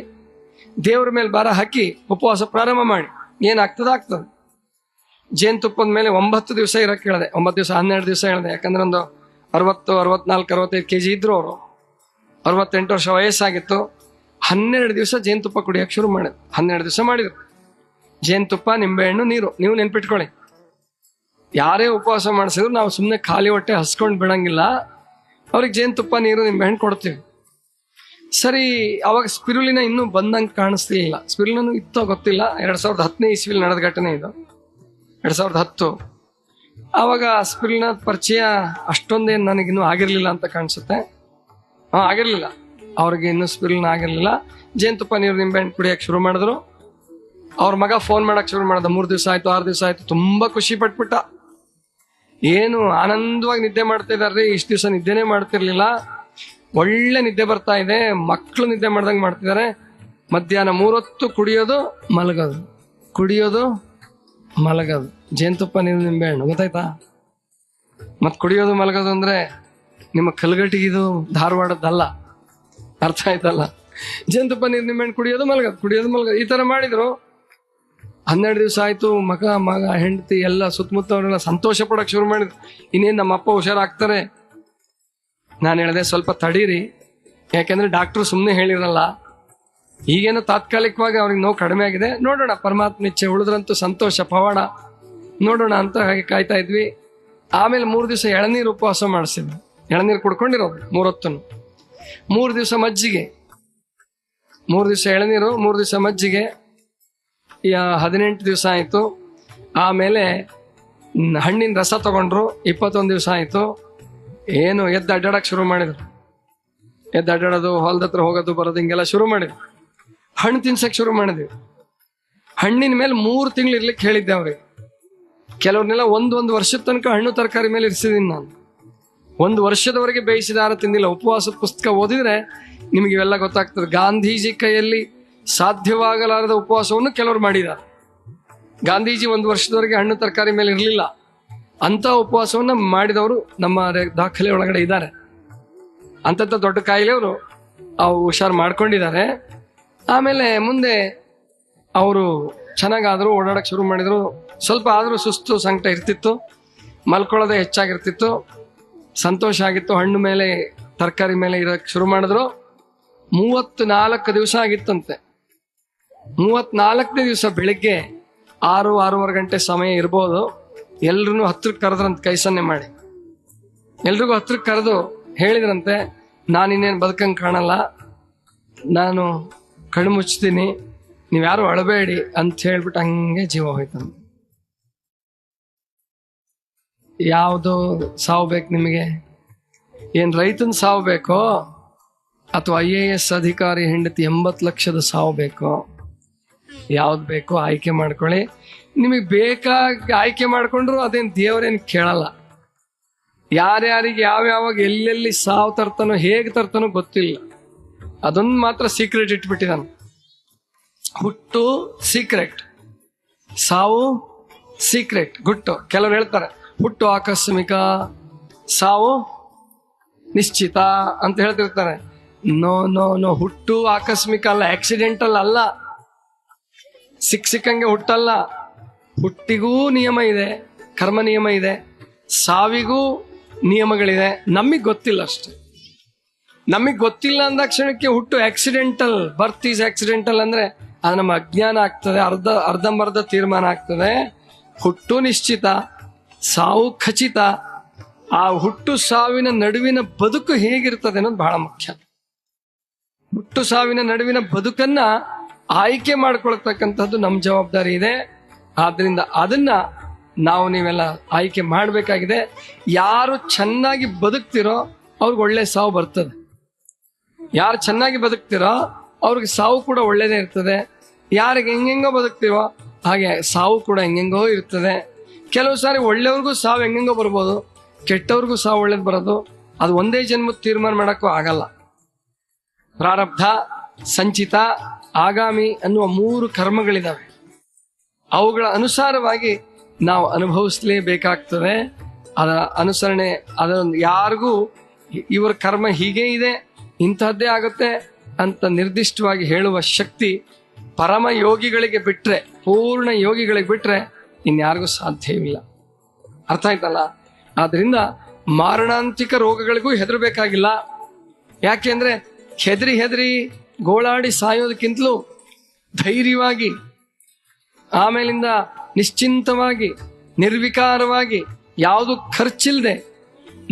ದೇವ್ರ ಮೇಲೆ ಭಾರ ಹಾಕಿ ಉಪವಾಸ ಪ್ರಾರಂಭ ಮಾಡಿ, ಏನಾಗ್ತದ. ಜೇನುತುಪ್ಪದ ಮೇಲೆ 9 ದಿವಸ ಇರಕ್ಕೆ ಹೇಳಿದೆ. 9 ದಿವಸ 12 ದಿವಸ ಹೇಳಿದೆ. ಯಾಕಂದ್ರೆ ಒಂದು 60, 64, 65 kg ಇದ್ರು ಅವರು. 68 ವರ್ಷ ವಯಸ್ಸಾಗಿತ್ತು. 12 ದಿವಸ ಜೇನುತುಪ್ಪ ಕುಡಿಯಕ್ಕೆ ಶುರು ಮಾಡಿದ್ರು. 12 ದಿವಸ ಮಾಡಿದ್ರು. ಜೇನುತುಪ್ಪ, ನಿಂಬೆಹಣ್ಣು, ನೀರು. ನೀವು ನೆನ್ಪಿಟ್ಕೊಳ್ಳಿ, ಯಾರೇ ಉಪವಾಸ ಮಾಡಿಸಿದ್ರು ನಾವು ಸುಮ್ಮನೆ ಖಾಲಿ ಹೊಟ್ಟೆ ಹಸ್ಕೊಂಡು ಬಿಡಂಗಿಲ್ಲ. ಅವ್ರಿಗೆ ಜೇನುತುಪ್ಪ, ನೀರು, ನಿಂಬೆಹಣ್ಣು ಕೊಡ್ತೀವಿ. ಸರಿ, ಅವಾಗ ಸ್ಪಿರುಲಿನ ಇನ್ನೂ ಬಂದಂಗೆ ಕಾಣಿಸ್ಲಿಲ್ಲ. ಸ್ಪಿರುಲಿನ ಇತ್ತೋ ಗೊತ್ತಿಲ್ಲ. 2010ನೇ ಇಸ್ವಿಲಿ ನಡೆದ ಘಟನೆ ಇದು. 2010. ಆವಾಗ ಸ್ಪಿರುಲಿನ ಪರಿಚಯ ಅಷ್ಟೊಂದೇನು ನನಗಿನ್ನೂ ಆಗಿರ್ಲಿಲ್ಲ ಅಂತ ಕಾಣಿಸುತ್ತೆ. ಆಗಿರ್ಲಿಲ್ಲ, ಅವ್ರಿಗೆ ಇನ್ನೂ ಸ್ಪಿರುಲಿನ ಆಗಿರ್ಲಿಲ್ಲ. ಜೇನುತುಪ್ಪ, ನೀರು, ನಿಂಬೆಹಣ್ಣು ಕುಡಿಯಕ್ಕೆ ಶುರು ಮಾಡಿದ್ರು. ಅವ್ರ ಮಗ ಫೋನ್ ಮಾಡಕ್ ಶುರು ಮಾಡ್ದ. 3 ದಿವಸ ಆಯ್ತು, 6 ದಿವಸ ಆಯ್ತು. ತುಂಬಾ ಖುಷಿ ಪಟ್ಬಿಟ್ಟ. ಏನು ಆನಂದವಾಗಿ ನಿದ್ದೆ ಮಾಡ್ತಾ ಇದಾರ್ರಿ, ಇಷ್ಟು ದಿವಸ ನಿದ್ದೆನೇ ಮಾಡ್ತಿರ್ಲಿಲ್ಲ, ಒಳ್ಳೆ ನಿದ್ದೆ ಬರ್ತಾ ಇದೆ, ಮಕ್ಕಳು ನಿದ್ದೆ ಮಾಡ್ದಂಗೆ ಮಾಡ್ತಿದ್ದಾರೆ. ಮಧ್ಯಾಹ್ನ 3 ಹೊತ್ತು ಕುಡಿಯೋದು ಮಲಗೋದು, ಕುಡಿಯೋದು ಮಲಗೋದು, ಜೇನುತುಪ್ಪ, ನೀರು, ನಿಂಬೆಹಣ್ಣು. ಗೊತ್ತಾಯ್ತಾ? ಮತ್ ಕುಡಿಯೋದು ಮಲಗೋದು ಅಂದ್ರೆ ನಿಮ್ಮ ಕಲ್ಗಟ್ಟಿಗಿದು ಧಾರವಾಡದ್ದಲ್ಲ, ಅರ್ಥ ಆಯ್ತಲ್ಲ? ಜೇನುತುಪ್ಪ, ನೀರು, ನಿಂಬೆಹಣ್ಣು ಕುಡಿಯೋದು ಮಲಗೋದು ಈ ತರ ಮಾಡಿದ್ರು. 12 ದಿವಸ ಆಯ್ತು. ಮಗ ಹೆಂಡತಿ ಎಲ್ಲ ಸುತ್ತಮುತ್ತವರೆಲ್ಲ ಸಂತೋಷ ಪಡಕ್ ಶುರು ಮಾಡಿದ್ರು. ಇನ್ನೇನು ನಮ್ಮ ಅಪ್ಪ ಹುಷಾರಾಗ್ತಾರೆ. ನಾನು ಹೇಳಿದೆ, ಸ್ವಲ್ಪ ತಡೀರಿ, ಯಾಕೆಂದ್ರೆ ಡಾಕ್ಟ್ರು ಸುಮ್ಮನೆ ಹೇಳಿರಲ್ಲ. ಈಗೇನೋ ತಾತ್ಕಾಲಿಕವಾಗಿ ಅವ್ರಿಗೆ ನೋವು ಕಡಿಮೆ ಆಗಿದೆ, ನೋಡೋಣ, ಪರಮಾತ್ಮ ಇಚ್ಛೆ, ಉಳಿದ್ರಂತೂ ಸಂತೋಷ, ಪವಾಡ, ನೋಡೋಣ ಅಂತ ಹಾಗೆ ಕಾಯ್ತಾ ಇದ್ವಿ. ಆಮೇಲೆ 3 ದಿವಸ ಎಳನೀರು ಉಪವಾಸ ಮಾಡಿಸಿದ್ವಿ. ಎಳನೀರು ಕುಡ್ಕೊಂಡಿರೋದು 3 ಹೊತ್ತು. 3 ದಿವಸ ಮಜ್ಜಿಗೆ, 3 ದಿವಸ ಎಳನೀರು, 3 ದಿವಸ ಮಜ್ಜಿಗೆ. 18 ದಿವಸ ಆಯ್ತು. ಆಮೇಲೆ ಹಣ್ಣಿನ ರಸ ತಗೊಂಡ್ರು. 21 ದಿವಸ ಆಯ್ತು. ಏನು ಎದ್ದು ಅಡ್ಡಾಡಕ್ ಶುರು ಮಾಡಿದ್ರು. ಎದ್ದು ಅಡ್ಡಾಡೋದು, ಹೊಲದ ಹತ್ರ ಹೋಗೋದು ಬರೋದು, ಹಿಂಗೆಲ್ಲ ಶುರು ಮಾಡಿದ್ರು. ಹಣ್ಣು ತಿನ್ಸಕ್ ಶುರು ಮಾಡಿದ್ವಿ. ಹಣ್ಣಿನ ಮೇಲೆ 3 ತಿಂಗಳು ಇರ್ಲಿಕ್ಕೆ ಹೇಳಿದ್ದೆ ಅವ್ರಿಗೆ. ಕೆಲವ್ರನ್ನೆಲ್ಲ ಒಂದು ವರ್ಷದ ತನಕ ಹಣ್ಣು ತರಕಾರಿ ಮೇಲೆ ಇರಿಸಿದೀನಿ ನಾನು. 1 ವರ್ಷದವರೆಗೆ ಬೇಯಿಸಿದ ಆಹಾರ ತಿಂದಿಲ್ಲ. ಉಪವಾಸದ ಪುಸ್ತಕ ಓದಿದ್ರೆ ನಿಮ್ಗೆ ಇವೆಲ್ಲ ಗೊತ್ತಾಗ್ತದೆ. ಗಾಂಧೀಜಿ ಕೈಯಲ್ಲಿ ಸಾಧ್ಯವಾಗಲಾರದ ಉಪವಾಸವನ್ನು ಕೆಲವರು ಮಾಡಿದ್ದಾರೆ. ಗಾಂಧೀಜಿ 1 ವರ್ಷದವರೆಗೆ ಹಣ್ಣು ತರಕಾರಿ ಮೇಲೆ ಇರಲಿಲ್ಲ. ಅಂತ ಉಪವಾಸವನ್ನ ಮಾಡಿದವರು ನಮ್ಮ ದಾಖಲೆ ಒಳಗಡೆ ಇದ್ದಾರೆ. ಅಂತಂತ ದೊಡ್ಡ ಕಾಯಿಲೆಯವರು ಅವು ಹುಷಾರು ಮಾಡ್ಕೊಂಡಿದ್ದಾರೆ. ಆಮೇಲೆ ಮುಂದೆ ಅವರು ಚೆನ್ನಾಗಾದ್ರು, ಓಡಾಡಕ್ ಶುರು ಮಾಡಿದ್ರು. ಸ್ವಲ್ಪ ಆದ್ರೂ ಸುಸ್ತು ಸಂಕಟ ಇರ್ತಿತ್ತು, ಮಲ್ಕೊಳ್ಳೋದೇ ಹೆಚ್ಚಾಗಿರ್ತಿತ್ತು. ಸಂತೋಷ ಆಗಿತ್ತು. ಹಣ್ಣು ಮೇಲೆ, ತರಕಾರಿ ಮೇಲೆ ಇರಕ್ ಶುರು ಮಾಡಿದ್ರು. 34 ದಿವಸ ಆಗಿತ್ತಂತೆ. 34ನೇ ದಿವಸ ಬೆಳಿಗ್ಗೆ 6-6:30 ಗಂಟೆ ಸಮಯ ಇರ್ಬೋದು. ಎಲ್ರೂ ಹತ್ರಕ್ಕೆ ಕರೆದ್ರಂತ, ಕೈ ಸನ್ನೆ ಮಾಡಿ ಎಲ್ರಿಗೂ ಹತ್ರಕ್ಕೆ ಕರೆದು ಹೇಳಿದ್ರಂತೆ, ನಾನಿನ್ನೇನು ಬದುಕಂಗೆ ಕಾಣಲ್ಲ, ನಾನು ಕಣ್ಣು ಮುಚ್ತೀನಿ, ನೀವ್ಯಾರು ಅಳಬೇಡಿ ಅಂತ ಹೇಳ್ಬಿಟ್ಟು ಹಂಗೆ ಜೀವ ಹೋಯ್ತಂತೆ. ಯಾವುದು ಸಾವು ಬೇಕು ನಿಮಗೆ? ಏನ್ ರೈತನ ಸಾವು ಬೇಕೋ ಅಥವಾ IAS ಅಧಿಕಾರಿ ಹೆಂಡತಿ 80 ಲಕ್ಷದ ಸಾವು ಬೇಕೋ? ಯಾವ್ದು ಬೇಕೋ ಆಯ್ಕೆ ಮಾಡ್ಕೊಳ್ಳಿ. ನಿಮಗೆ ಬೇಕಾಗಿ ಆಯ್ಕೆ ಮಾಡ್ಕೊಂಡ್ರು ಅದೇನ್ ದೇವರೇನು ಕೇಳಲ್ಲ. ಯಾರ್ಯಾರಿಗೆ ಯಾವ್ಯಾವಾಗ ಎಲ್ಲೆಲ್ಲಿ ಸಾವು ತರ್ತಾನೋ, ಹೇಗೆ ತರ್ತಾನೋ ಗೊತ್ತಿಲ್ಲ. ಅದೊಂದು ಮಾತ್ರ ಸೀಕ್ರೆಟ್ ಇಟ್ಬಿಟ್ಟಿದಾನ. ಹುಟ್ಟು ಸೀಕ್ರೆಟ್, ಸಾವು ಸೀಕ್ರೆಟ್, ಗುಟ್ಟು. ಕೆಲವ್ರು ಹೇಳ್ತಾರೆ ಹುಟ್ಟು ಆಕಸ್ಮಿಕ, ಸಾವು ನಿಶ್ಚಿತ ಅಂತ ಹೇಳ್ತಿರ್ತಾರೆ. ನೋ ನೋ ನೋ, ಹುಟ್ಟು ಆಕಸ್ಮಿಕ ಅಲ್ಲ, ಆಕ್ಸಿಡೆಂಟಲ್ ಅಲ್ಲ, ಸಿಕ್ಕಂಗೆ ಹುಟ್ಟಲ್ಲ. ಹುಟ್ಟಿಗೂ ನಿಯಮ ಇದೆ, ಕರ್ಮ ನಿಯಮ ಇದೆ, ಸಾವಿಗೂ ನಿಯಮಗಳಿದೆ. ನಮಗ್ ಗೊತ್ತಿಲ್ಲ ಅಷ್ಟೆ. ನಮಗ್ ಗೊತ್ತಿಲ್ಲ ಅಂದಾಕ್ಷಣಕ್ಕೆ ಹುಟ್ಟು ಆಕ್ಸಿಡೆಂಟಲ್, ಬರ್ತ್ ಈಸ್ ಆಕ್ಸಿಡೆಂಟಲ್ ಅಂದ್ರೆ ಅದು ನಮ್ಮ ಅಜ್ಞಾನ ಆಗ್ತದೆ, ಅರ್ಧಂಬರ್ಧ ತೀರ್ಮಾನ ಆಗ್ತದೆ. ಹುಟ್ಟು ನಿಶ್ಚಿತ, ಸಾವು ಖಚಿತ. ಆ ಹುಟ್ಟು ಸಾವಿನ ನಡುವಿನ ಬದುಕು ಹೇಗಿರ್ತದೆ ಅನ್ನೋದು ಬಹಳ ಮುಖ್ಯ. ಹುಟ್ಟು ಸಾವಿನ ನಡುವಿನ ಬದುಕನ್ನ ಆಯ್ಕೆ ಮಾಡ್ಕೊಳ್ತಕ್ಕಂಥದ್ದು ನಮ್ಮ ಜವಾಬ್ದಾರಿ ಇದೆ. ಆದ್ರಿಂದ ಅದನ್ನ ನೀವೆಲ್ಲ ಆಯ್ಕೆ ಮಾಡಬೇಕಾಗಿದೆ. ಯಾರು ಚೆನ್ನಾಗಿ ಬದುಕ್ತಿರೋ ಅವ್ರಿಗೆ ಒಳ್ಳೆ ಸಾವು ಬರ್ತದೆ. ಯಾರು ಚೆನ್ನಾಗಿ ಬದುಕ್ತಿರೋ ಅವ್ರಿಗೆ ಸಾವು ಕೂಡ ಒಳ್ಳೇದೇ ಇರ್ತದೆ. ಯಾರಿಗೆ ಹೆಂಗೆಂಗೋ ಬದುಕ್ತಿರೋ ಹಾಗೆ ಸಾವು ಕೂಡ ಹೆಂಗೆಂಗೋ ಇರ್ತದೆ. ಕೆಲವು ಸಾರಿ ಒಳ್ಳೆಯವ್ರಿಗೂ ಸಾವು ಹೆಂಗೆಂಗೋ ಬರ್ಬೋದು, ಕೆಟ್ಟವ್ರಿಗೂ ಸಾವು ಒಳ್ಳೇದು ಬರೋದು. ಅದು ಒಂದೇ ಜನ್ಮದ ತೀರ್ಮಾನ ಮಾಡೋಕ್ಕೂ ಆಗಲ್ಲ. ಪ್ರಾರಬ್ಧ, ಸಂಚಿತ, ಆಗಾಮಿ ಅನ್ನುವ 3 ಕರ್ಮಗಳಿದಾವೆ. ಅವುಗಳ ಅನುಸಾರವಾಗಿ ನಾವು ಅನುಭವಿಸಲೇಬೇಕಾಗ್ತದೆ. ಅದರ ಅನುಸರಣೆ ಅದೊಂದು ಯಾರಿಗೂ ಇವರ ಕರ್ಮ ಹೀಗೆ ಇದೆ, ಇಂತಹದ್ದೇ ಆಗುತ್ತೆ ಅಂತ ನಿರ್ದಿಷ್ಟವಾಗಿ ಹೇಳುವ ಶಕ್ತಿ ಪರಮ ಯೋಗಿಗಳಿಗೆ ಬಿಟ್ರೆ, ಪೂರ್ಣ ಯೋಗಿಗಳಿಗೆ ಬಿಟ್ರೆ ಇನ್ಯಾರಿಗೂ ಸಾಧ್ಯವಿಲ್ಲ. ಅರ್ಥ ಆಯ್ತಲ್ಲ? ಆದ್ರಿಂದ ಮಾರಣಾಂತಿಕ ರೋಗಗಳಿಗೂ ಹೆದರಬೇಕಾಗಿಲ್ಲ. ಯಾಕೆಂದ್ರೆ ಹೆದರಿ ಗೋಳಾಡಿ ಸಾಯೋದಕ್ಕಿಂತಲೂ ಧೈರ್ಯವಾಗಿ ಆಮೇಲಿಂದ ನಿಶ್ಚಿಂತವಾಗಿ ನಿರ್ವಿಕಾರವಾಗಿ ಯಾವುದು ಖರ್ಚಿಲ್ಲದೆ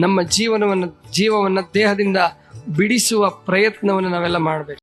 ನಮ್ಮ ಜೀವವನ್ನ ದೇಹದಿಂದ ಬಿಡಿಸುವ ಪ್ರಯತ್ನವನ್ನು ನಾವೆಲ್ಲ ಮಾಡಬೇಕು.